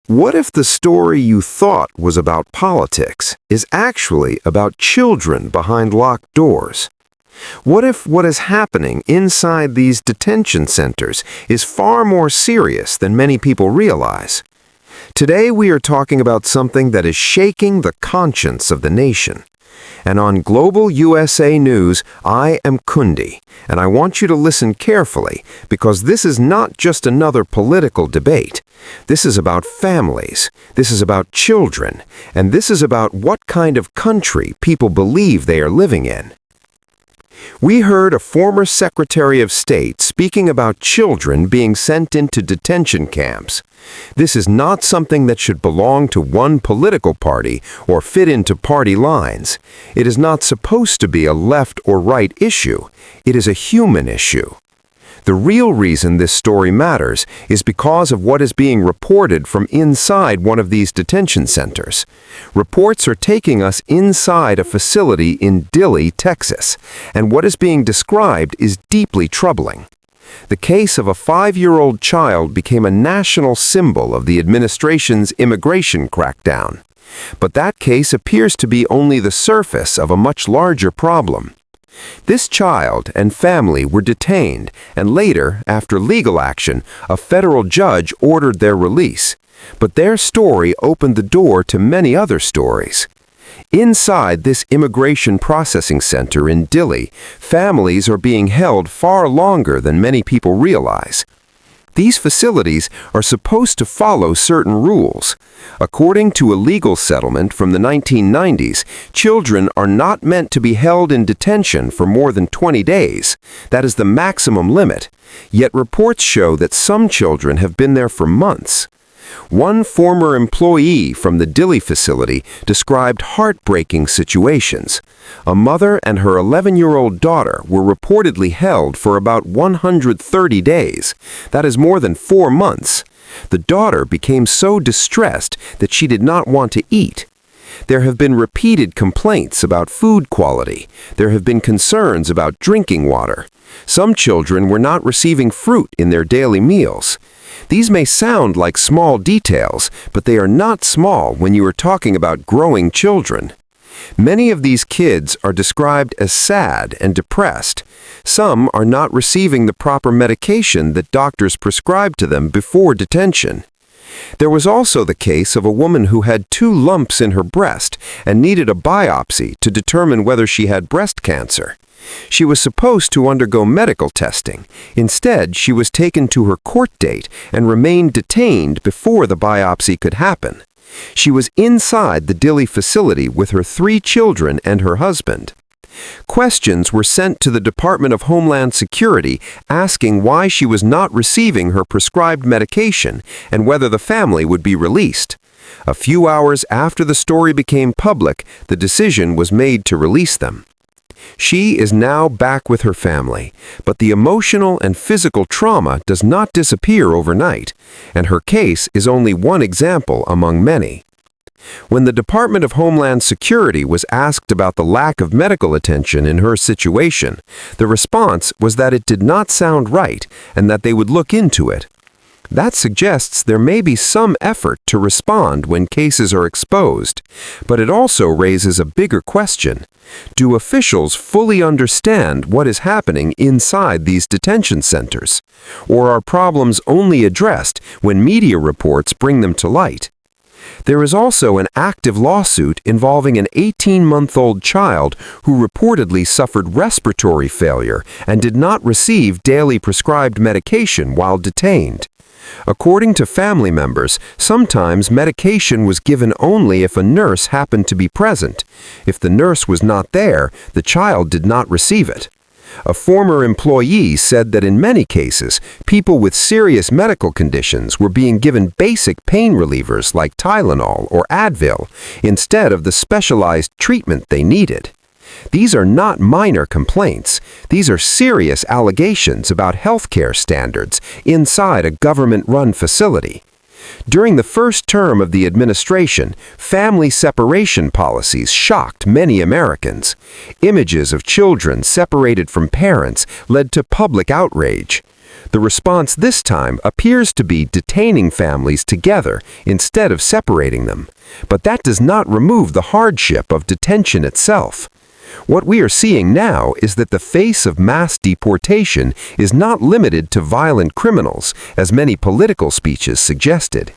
What if the story you thought was about politics is actually about children behind locked doors? What if what is happening inside these detention centers is far more serious than many people realize? Today we are talking about something that is shaking the conscience of the nation. And on Global USA News, I am Kundi, and I want you to listen carefully because this is not just another political debate. This is about families, this is about children, and this is about what kind of country people believe they are living in. We heard a former Secretary of State speaking about children being sent into detention camps. This is not something that should belong to one political party or fit into party lines. It is not supposed to be a left or right issue. It is a human issue. The real reason this story matters is because of what is being reported from inside one of these detention centers. Reports are taking us inside a facility in Dilley, Texas, and what is being described is deeply troubling. The case of a 5-year-old child became a national symbol of the administration's immigration crackdown. But that case appears to be only the surface of a much larger problem. This child and family were detained, and later, after legal action, a federal judge ordered their release. But their story opened the door to many other stories. Inside this immigration processing center in Dilley, families are being held far longer than many people realize. These facilities are supposed to follow certain rules. According to a legal settlement from the 1990s, children are not meant to be held in detention for more than 20 days. That is the maximum limit. Yet reports show that some children have been there for months. One former employee from the Dilley facility described heartbreaking situations. A mother and her 11-year-old daughter were reportedly held for about 130 days. That is more than 4 months. The daughter became so distressed that she did not want to eat. There have been repeated complaints about food quality. There have been concerns about drinking water. Some children were not receiving fruit in their daily meals. These may sound like small details, but they are not small when you are talking about growing children. Many of these kids are described as sad and depressed. Some are not receiving the proper medication that doctors prescribed to them before detention. There was also the case of a woman who had 2 lumps in her breast and needed a biopsy to determine whether she had breast cancer. She was supposed to undergo medical testing. Instead, she was taken to her court date and remained detained before the biopsy could happen. She was inside the Dilley facility with her 3 children and her husband. Questions were sent to the Department of Homeland Security asking why she was not receiving her prescribed medication and whether the family would be released. A few hours after the story became public, the decision was made to release them. She is now back with her family, but the emotional and physical trauma does not disappear overnight, and her case is only one example among many. When the Department of Homeland Security was asked about the lack of medical attention in her situation, the response was that it did not sound right and that they would look into it. That suggests there may be some effort to respond when cases are exposed, but it also raises a bigger question. Do officials fully understand what is happening inside these detention centers? Or are problems only addressed when media reports bring them to light? There is also an active lawsuit involving an 18-month-old child who reportedly suffered respiratory failure and did not receive daily prescribed medication while detained. According to family members, sometimes medication was given only if a nurse happened to be present. If the nurse was not there, the child did not receive it. A former employee said that in many cases, people with serious medical conditions were being given basic pain relievers like Tylenol or Advil instead of the specialized treatment they needed. These are not minor complaints. These are serious allegations about healthcare standards inside a government-run facility. During the first term of the administration, family separation policies shocked many Americans. Images of children separated from parents led to public outrage. The response this time appears to be detaining families together instead of separating them, but that does not remove the hardship of detention itself. What we are seeing now is that the face of mass deportation is not limited to violent criminals, as many political speeches suggested.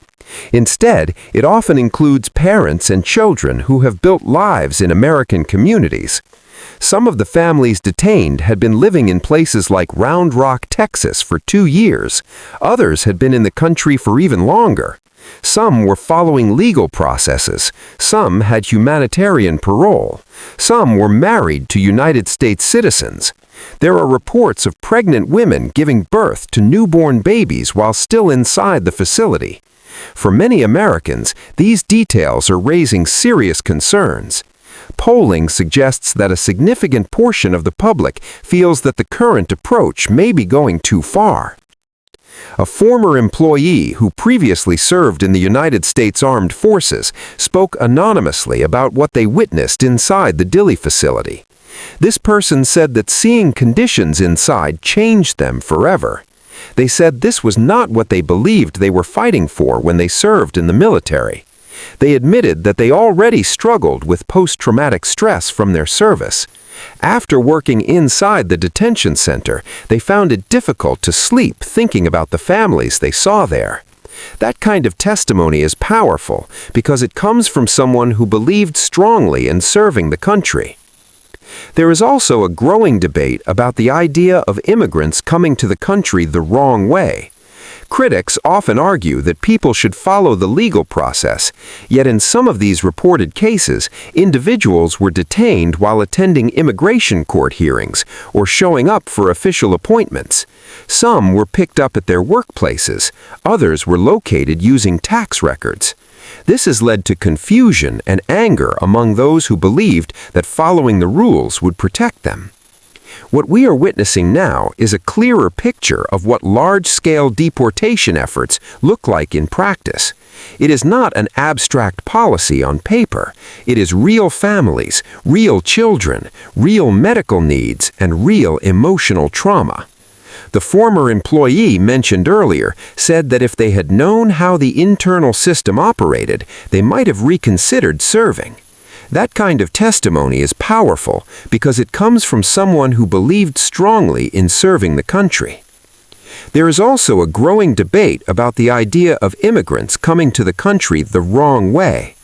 Instead, it often includes parents and children who have built lives in American communities. Some of the families detained had been living in places like Round Rock, Texas for 2 years. Others had been in the country for even longer. Some were following legal processes. Some had humanitarian parole. Some were married to United States citizens. There are reports of pregnant women giving birth to newborn babies while still inside the facility. For many Americans, these details are raising serious concerns. Polling suggests that a significant portion of the public feels that the current approach may be going too far. A former employee who previously served in the United States Armed Forces spoke anonymously about what they witnessed inside the Dilley facility. This person said that seeing conditions inside changed them forever. They said this was not what they believed they were fighting for when they served in the military. They admitted that they already struggled with post-traumatic stress from their service. After working inside the detention center, they found it difficult to sleep thinking about the families they saw there. That kind of testimony is powerful because it comes from someone who believed strongly in serving the country. There is also a growing debate about the idea of immigrants coming to the country the wrong way. Critics often argue that people should follow the legal process, yet in some of these reported cases, individuals were detained while attending immigration court hearings or showing up for official appointments. Some were picked up at their workplaces, others were located using tax records. This has led to confusion and anger among those who believed that following the rules would protect them. What we are witnessing now is a clearer picture of what large-scale deportation efforts look like in practice. It is not an abstract policy on paper. It is real families, real children, real medical needs, and real emotional trauma. The former employee mentioned earlier said that if they had known how the internal system operated, they might have reconsidered serving. That kind of testimony is powerful because it comes from someone who believed strongly in serving the country. There is also a growing debate about the idea of immigrants coming to the country the wrong way.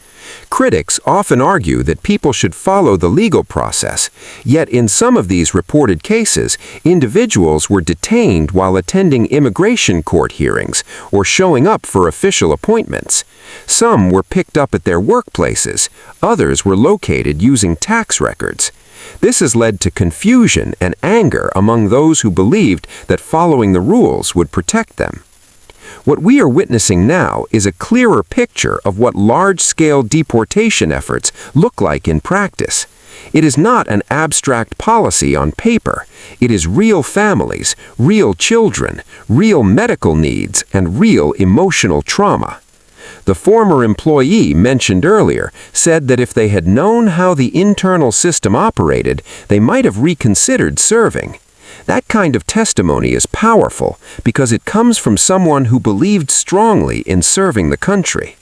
Critics often argue that people should follow the legal process, yet in some of these reported cases, individuals were detained while attending immigration court hearings or showing up for official appointments. Some were picked up at their workplaces, others were located using tax records. This has led to confusion and anger among those who believed that following the rules would protect them. What we are witnessing now is a clearer picture of what large-scale deportation efforts look like in practice. It is not an abstract policy on paper. It is real families, real children, real medical needs, and real emotional trauma. The former employee mentioned earlier said that if they had known how the internal system operated, they might have reconsidered serving. That kind of testimony is powerful because it comes from someone who believed strongly in serving the country.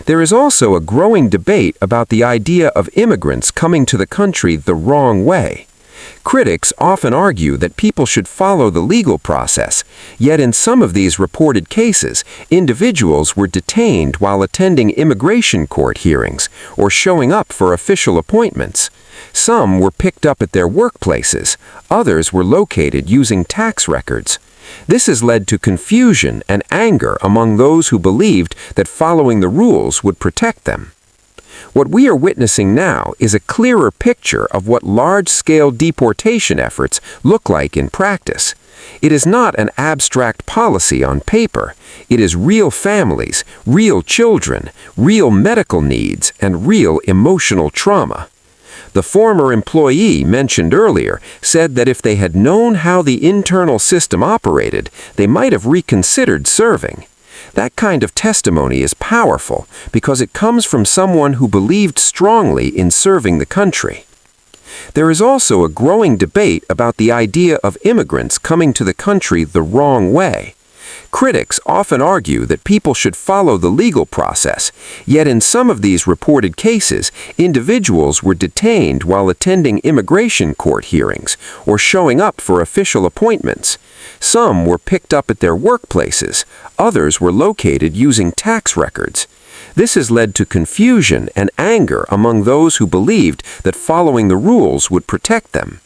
There is also a growing debate about the idea of immigrants coming to the country the wrong way. Critics often argue that people should follow the legal process, yet in some of these reported cases, individuals were detained while attending immigration court hearings or showing up for official appointments. Some were picked up at their workplaces, others were located using tax records. This has led to confusion and anger among those who believed that following the rules would protect them. What we are witnessing now is a clearer picture of what large-scale deportation efforts look like in practice. It is not an abstract policy on paper. It is real families, real children, real medical needs, and real emotional trauma. The former employee mentioned earlier said that if they had known how the internal system operated, they might have reconsidered serving. That kind of testimony is powerful because it comes from someone who believed strongly in serving the country. There is also a growing debate about the idea of immigrants coming to the country the wrong way. Critics often argue that people should follow the legal process, yet in some of these reported cases, individuals were detained while attending immigration court hearings or showing up for official appointments. Some were picked up at their workplaces, others were located using tax records. This has led to confusion and anger among those who believed that following the rules would protect them.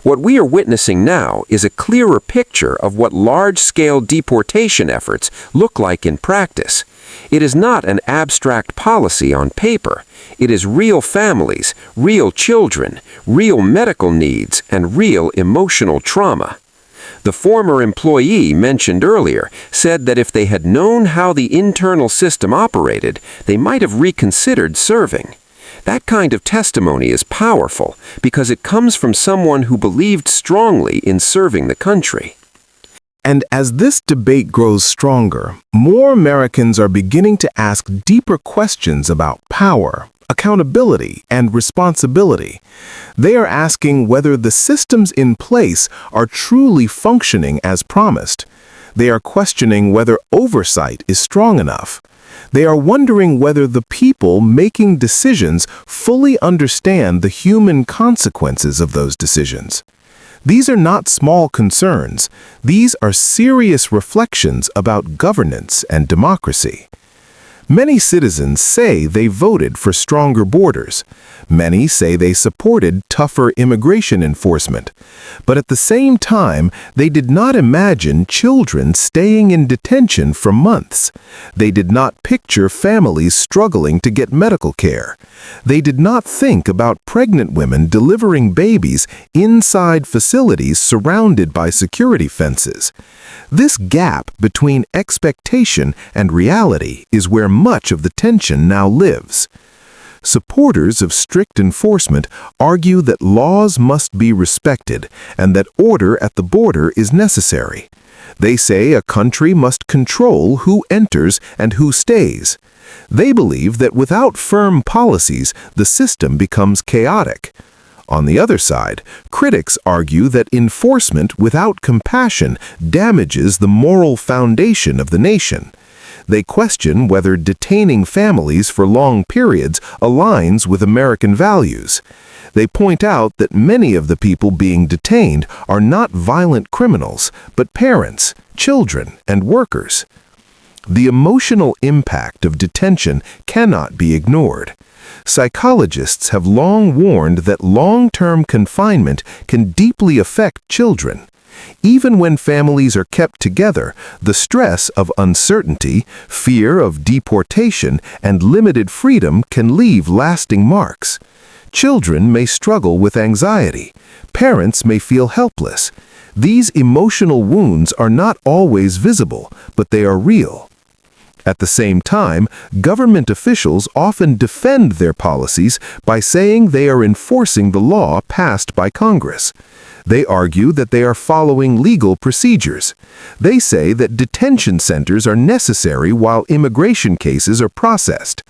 What we are witnessing now is a clearer picture of what large-scale deportation efforts look like in practice. It is not an abstract policy on paper. It is real families, real children, real medical needs, and real emotional trauma. The former employee mentioned earlier said that if they had known how the internal system operated, they might have reconsidered serving. That kind of testimony is powerful because it comes from someone who believed strongly in serving the country. And as this debate grows stronger, more Americans are beginning to ask deeper questions about power, accountability, and responsibility. They are asking whether the systems in place are truly functioning as promised. They are questioning whether oversight is strong enough. They are wondering whether the people making decisions fully understand the human consequences of those decisions. These are not small concerns. These are serious reflections about governance and democracy. Many citizens say they voted for stronger borders. Many say they supported tougher immigration enforcement. But at the same time, they did not imagine children staying in detention for months. They did not picture families struggling to get medical care. They did not think about pregnant women delivering babies inside facilities surrounded by security fences. This gap between expectation and reality is where much of the tension now lives. Supporters of strict enforcement argue that laws must be respected and that order at the border is necessary. They say a country must control who enters and who stays. They believe that without firm policies, the system becomes chaotic. On the other side, critics argue that enforcement without compassion damages the moral foundation of the nation. They question whether detaining families for long periods aligns with American values. They point out that many of the people being detained are not violent criminals, but parents, children, and workers. The emotional impact of detention cannot be ignored. Psychologists have long warned that long-term confinement can deeply affect children. Even when families are kept together, the stress of uncertainty, fear of deportation, and limited freedom can leave lasting marks. Children may struggle with anxiety. Parents may feel helpless. These emotional wounds are not always visible, but they are real. At the same time, government officials often defend their policies by saying they are enforcing the law passed by Congress. They argue that they are following legal procedures. They say that detention centers are necessary while immigration cases are processed.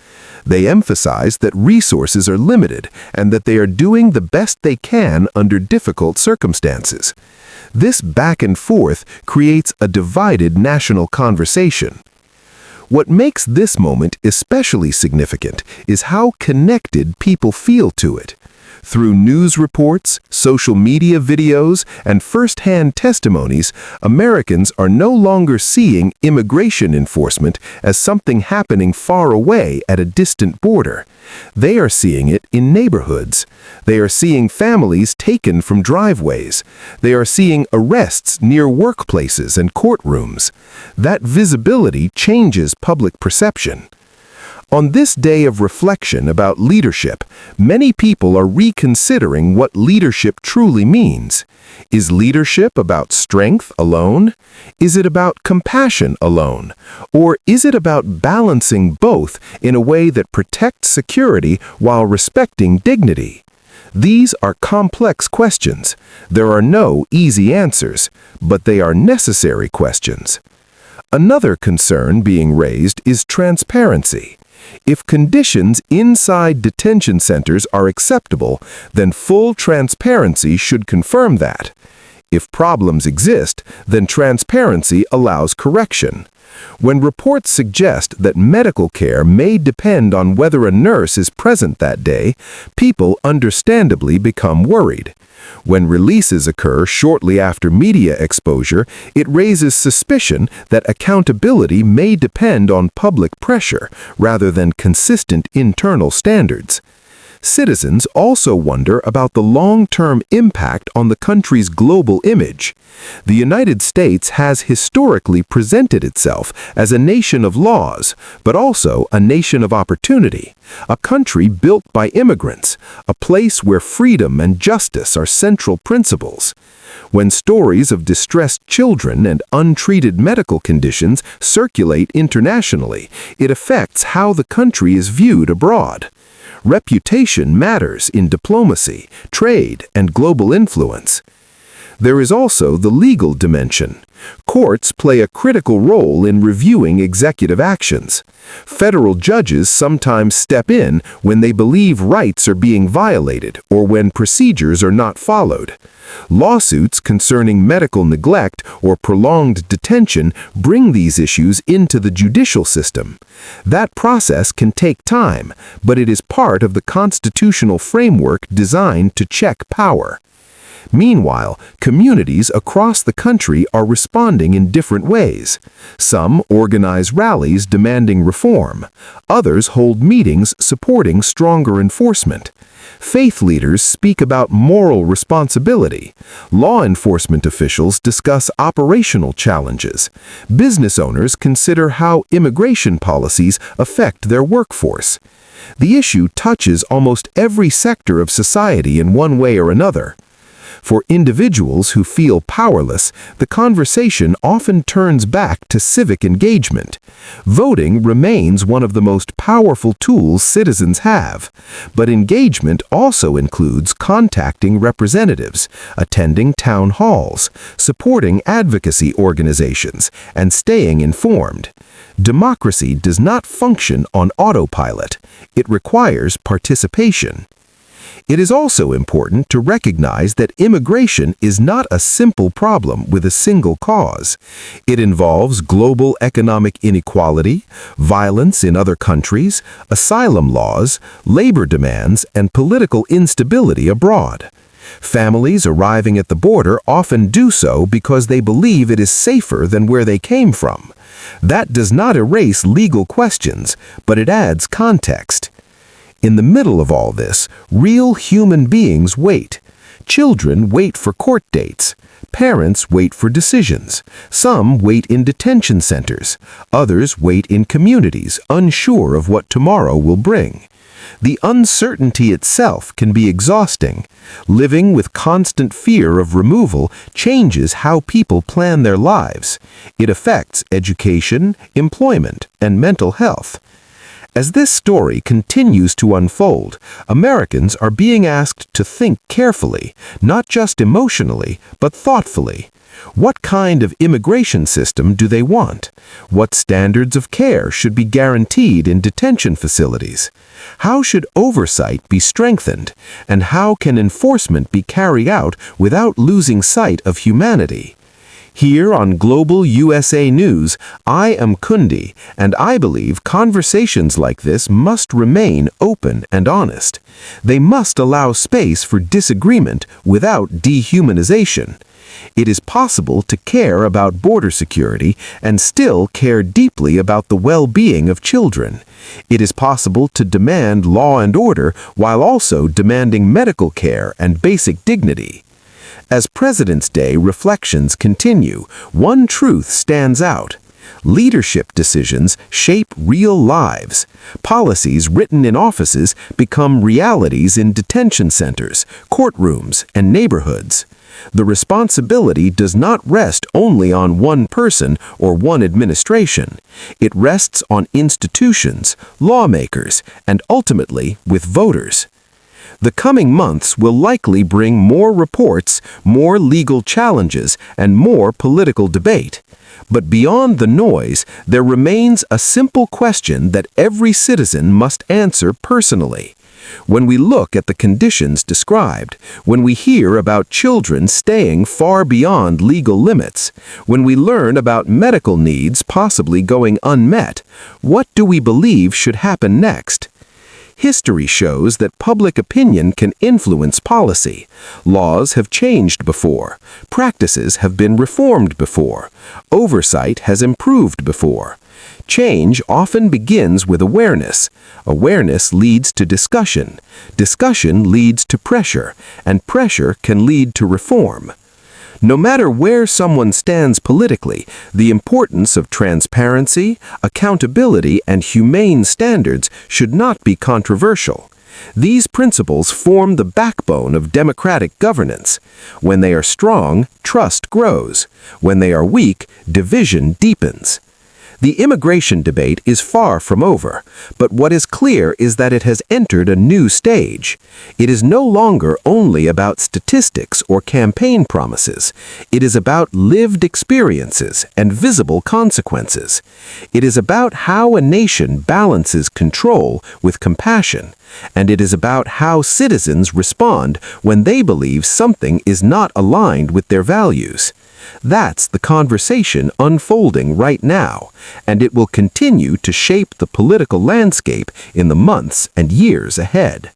They emphasize that resources are limited and that they are doing the best they can under difficult circumstances. This back and forth creates a divided national conversation. What makes this moment especially significant is how connected people feel to it. Through news reports, social media videos, and first-hand testimonies, Americans are no longer seeing immigration enforcement as something happening far away at a distant border. They are seeing it in neighborhoods. They are seeing families taken from driveways. They are seeing arrests near workplaces and courtrooms. That visibility changes public perception. On this day of reflection about leadership, many people are reconsidering what leadership truly means. Is leadership about strength alone? Is it about compassion alone? Or is it about balancing both in a way that protects security while respecting dignity? These are complex questions. There are no easy answers, but they are necessary questions. Another concern being raised is transparency. If conditions inside detention centers are acceptable, then full transparency should confirm that. If problems exist, then transparency allows correction. When reports suggest that medical care may depend on whether a nurse is present that day, people understandably become worried. When releases occur shortly after media exposure, it raises suspicion that accountability may depend on public pressure rather than consistent internal standards. Citizens also wonder about the long-term impact on the country's global image. The United States has historically presented itself as a nation of laws, but also a nation of opportunity, a country built by immigrants, a place where freedom and justice are central principles. When stories of distressed children and untreated medical conditions circulate internationally, it affects how the country is viewed abroad. Reputation matters in diplomacy, trade, and global influence. There is also the legal dimension. Courts play a critical role in reviewing executive actions. Federal judges sometimes step in when they believe rights are being violated or when procedures are not followed. Lawsuits concerning medical neglect or prolonged detention bring these issues into the judicial system. That process can take time, but it is part of the constitutional framework designed to check power. Meanwhile, communities across the country are responding in different ways. Some organize rallies demanding reform. Others hold meetings supporting stronger enforcement. Faith leaders speak about moral responsibility. Law enforcement officials discuss operational challenges. Business owners consider how immigration policies affect their workforce. The issue touches almost every sector of society in one way or another. For individuals who feel powerless, the conversation often turns back to civic engagement. Voting remains one of the most powerful tools citizens have, but engagement also includes contacting representatives, attending town halls, supporting advocacy organizations, and staying informed. Democracy does not function on autopilot. It requires participation. It is also important to recognize that immigration is not a simple problem with a single cause. It involves global economic inequality, violence in other countries, asylum laws, labor demands, and political instability abroad. Families arriving at the border often do so because they believe it is safer than where they came from. That does not erase legal questions, but it adds context. In the middle of all this, real human beings wait. Children wait for court dates. Parents wait for decisions. Some wait in detention centers. Others wait in communities, unsure of what tomorrow will bring. The uncertainty itself can be exhausting. Living with constant fear of removal changes how people plan their lives. It affects education, employment, and mental health. As this story continues to unfold, Americans are being asked to think carefully, not just emotionally, but thoughtfully. What kind of immigration system do they want? What standards of care should be guaranteed in detention facilities? How should oversight be strengthened? And how can enforcement be carried out without losing sight of humanity? Here on Global USA News, I am Kundi, and I believe conversations like this must remain open and honest. They must allow space for disagreement without dehumanization. It is possible to care about border security and still care deeply about the well-being of children. It is possible to demand law and order while also demanding medical care and basic dignity. As President's Day reflections continue, one truth stands out. Leadership decisions shape real lives. Policies written in offices become realities in detention centers, courtrooms, and neighborhoods. The responsibility does not rest only on one person or one administration. It rests on institutions, lawmakers, and ultimately with voters. The coming months will likely bring more reports, more legal challenges, and more political debate. But beyond the noise, there remains a simple question that every citizen must answer personally. When we look at the conditions described, when we hear about children staying far beyond legal limits, when we learn about medical needs possibly going unmet, what do we believe should happen next? History shows that public opinion can influence policy. Laws have changed before. Practices have been reformed before. Oversight has improved before. Change often begins with awareness. Awareness leads to discussion. Discussion leads to pressure, and pressure can lead to reform. No matter where someone stands politically, the importance of transparency, accountability, and humane standards should not be controversial. These principles form the backbone of democratic governance. When they are strong, trust grows. When they are weak, division deepens. The immigration debate is far from over, but what is clear is that it has entered a new stage. It is no longer only about statistics or campaign promises. It is about lived experiences and visible consequences. It is about how a nation balances control with compassion, and it is about how citizens respond when they believe something is not aligned with their values. That's the conversation unfolding right now, and it will continue to shape the political landscape in the months and years ahead.